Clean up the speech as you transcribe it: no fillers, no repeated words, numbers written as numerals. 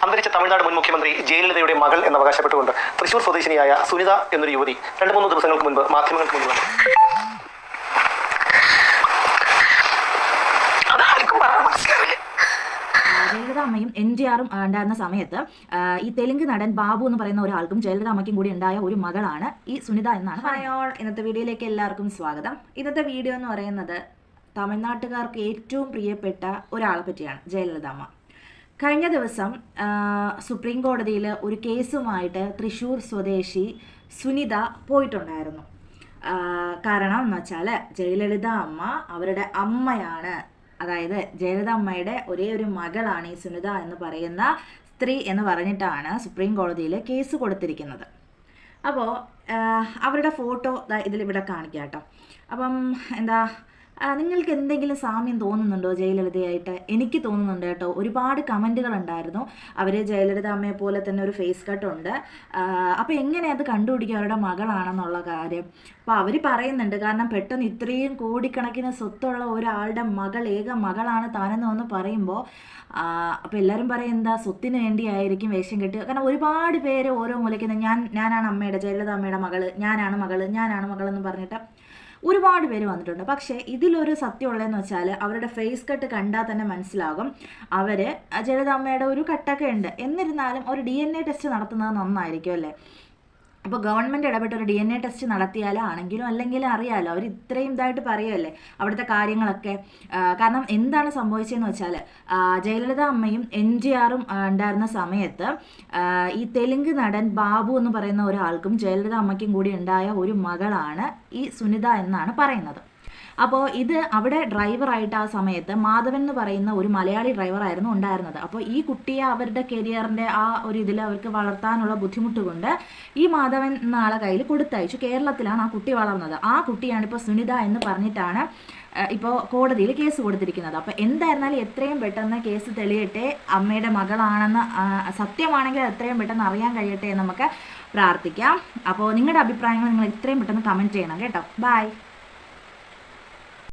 അന്തരിച്ച തമിഴ്നാട് മുൻ മുഖ്യമന്ത്രി ജയലളിതയുടെ മകൾ എന്നവകാശപ്പെട്ടുകൊണ്ട് തൃശൂർ സ്വദേശിനിയായ സുനിത എന്നൊരു യുവതി 2-3 ദിവസങ്ങൾക്ക് മുൻപ് മാധ്യമങ്ങൾക്ക് മുന്നിൽ വന്നു. ജയലളിത അമ്മയും NTR ഉണ്ടായിരുന്ന സമയത്ത് ഈ തെലുങ്ക് നടൻ ബാബു എന്ന് പറയുന്ന ഒരാൾക്കും ജയലളിത അമ്മയ്ക്കും കൂടി ഉണ്ടായ ഒരു മകളാണ് ഈ സുനിത എന്നാണ്. ഹായ്, ഇന്നത്തെ വീഡിയോയിലേക്ക് എല്ലാവർക്കും സ്വാഗതം. ഇന്നത്തെ വീഡിയോ എന്ന് പറയുന്നത് തമിഴ്നാട്ടുകാർക്ക് ഏറ്റവും പ്രിയപ്പെട്ട ഒരാളെ പറ്റിയാണ്, ജയലളിത അമ്മ. കഴിഞ്ഞ ദിവസം സുപ്രീം കോടതിയിൽ ഒരു കേസുമായിട്ട് തൃശ്ശൂർ സ്വദേശി സുനിത പോയിട്ടുണ്ടായിരുന്നു. കാരണം എന്ന് വെച്ചാൽ ജയലളിത അമ്മ അവരുടെ അമ്മയാണ്, അതായത് ജയലളിത അമ്മയുടെ ഒരേ ഒരു മകളാണ് ഈ സുനിത എന്ന് പറയുന്ന സ്ത്രീ എന്ന് പറഞ്ഞിട്ടാണ് സുപ്രീം കോടതിയിൽ കേസ് കൊടുത്തിരിക്കുന്നത്. അപ്പോൾ അവരുടെ ഫോട്ടോ ഇതിലിവിടെ കാണിക്കാം കേട്ടോ. അപ്പം നിങ്ങൾക്ക് എന്തെങ്കിലും സാമ്യം തോന്നുന്നുണ്ടോ ജയലളിതയായിട്ട്? എനിക്ക് തോന്നുന്നുണ്ട് കേട്ടോ. ഒരുപാട് കമൻറ്റുകൾ ഉണ്ടായിരുന്നു. അവർ ജയലളിത അമ്മയെ പോലെ തന്നെ ഒരു ഫേസ് കട്ടുണ്ട്, അപ്പോൾ എങ്ങനെ അത് കണ്ടുപിടിക്കുക അവരുടെ മകളാണെന്നുള്ള കാര്യം. അപ്പോൾ അവർ പറയുന്നുണ്ട്, കാരണം പെട്ടെന്ന് ഇത്രയും കോടിക്കണക്കിന് സ്വത്തുള്ള ഒരാളുടെ മകൾ, ഏക മകളാണ് താനെന്ന് പറയുമ്പോൾ അപ്പോൾ എല്ലാവരും പറയും എന്താ സ്വത്തിന് വേണ്ടിയായിരിക്കും വേഷം കെട്ടുക. കാരണം ഒരുപാട് പേര് ഓരോ മൂലയ്ക്ക് ഞാനാണ് അമ്മയുടെ, ജയലളിത അമ്മയുടെ മകൾ, ഞാനാണ് മകളെന്ന് പറഞ്ഞിട്ട് ഒരുപാട് പേര് വന്നിട്ടുണ്ട്. പക്ഷേ ഇതിലൊരു സത്യമുള്ളതെന്ന് വെച്ചാൽ അവരുടെ ഫേസ് കട്ട് കണ്ടാൽ തന്നെ മനസ്സിലാകും അവർ ജയലളിത അമ്മയുടെ ഒരു കട്ടൊക്കെ ഉണ്ട്. എന്നിരുന്നാലും ഒരു DNA ടെസ്റ്റ് നടത്തുന്നത് നന്നായിരിക്കും അല്ലേ? അപ്പോൾ ഗവൺമെൻറ് ഇടപെട്ട് ഒരു DNA ടെസ്റ്റ് നടത്തിയാലാണെങ്കിലും അല്ലെങ്കിലും അറിയാമല്ലോ, അവർ ഇത്രയും ഇതായിട്ട് പറയുമല്ലേ അവിടുത്തെ കാര്യങ്ങളൊക്കെ. കാരണം എന്താണ് സംഭവിച്ചതെന്ന് വെച്ചാൽ ജയലളിത അമ്മയും NTR ഉണ്ടായിരുന്ന സമയത്ത് ഈ തെലുങ്ക് നടൻ ബാബു എന്ന് പറയുന്ന ഒരാൾക്കും ജയലളിത അമ്മയ്ക്കും കൂടി ഉണ്ടായ ഒരു മകളാണ് ഈ സുനിത എന്നാണ് പറയുന്നത്. അപ്പോൾ ഇത് അവിടെ ഡ്രൈവറായിട്ട് ആ സമയത്ത് മാധവൻ എന്ന് പറയുന്ന ഒരു മലയാളി ഡ്രൈവറായിരുന്നു ഉണ്ടായിരുന്നത്. അപ്പോൾ ഈ കുട്ടിയെ അവരുടെ കരിയറിൻ്റെ ആ ഒരു ഇതിൽ അവർക്ക് വളർത്താനുള്ള ബുദ്ധിമുട്ട് കൊണ്ട് ഈ മാധവൻ എന്ന ആളെ കയ്യിൽ കൊടുത്തയച്ചു. കേരളത്തിലാണ് ആ കുട്ടി വളർന്നത്. ആ കുട്ടിയാണ് ഇപ്പോൾ സുനിത എന്ന് പറഞ്ഞിട്ടാണ് ഇപ്പോൾ കോടതിയിൽ കേസ് കൊടുത്തിരിക്കുന്നത്. അപ്പോൾ എന്തായിരുന്നാലും എത്രയും പെട്ടെന്ന് കേസ് തെളിയട്ടെ, അമ്മയുടെ മകളാണെന്ന് സത്യമാണെങ്കിൽ എത്രയും പെട്ടെന്ന് അറിയാൻ കഴിയട്ടെ എന്ന് നമുക്ക് പ്രാർത്ഥിക്കാം. അപ്പോൾ നിങ്ങളുടെ അഭിപ്രായങ്ങൾ നിങ്ങൾ എത്രയും പെട്ടെന്ന് കമൻറ്റ് ചെയ്യണം കേട്ടോ. ബൈ.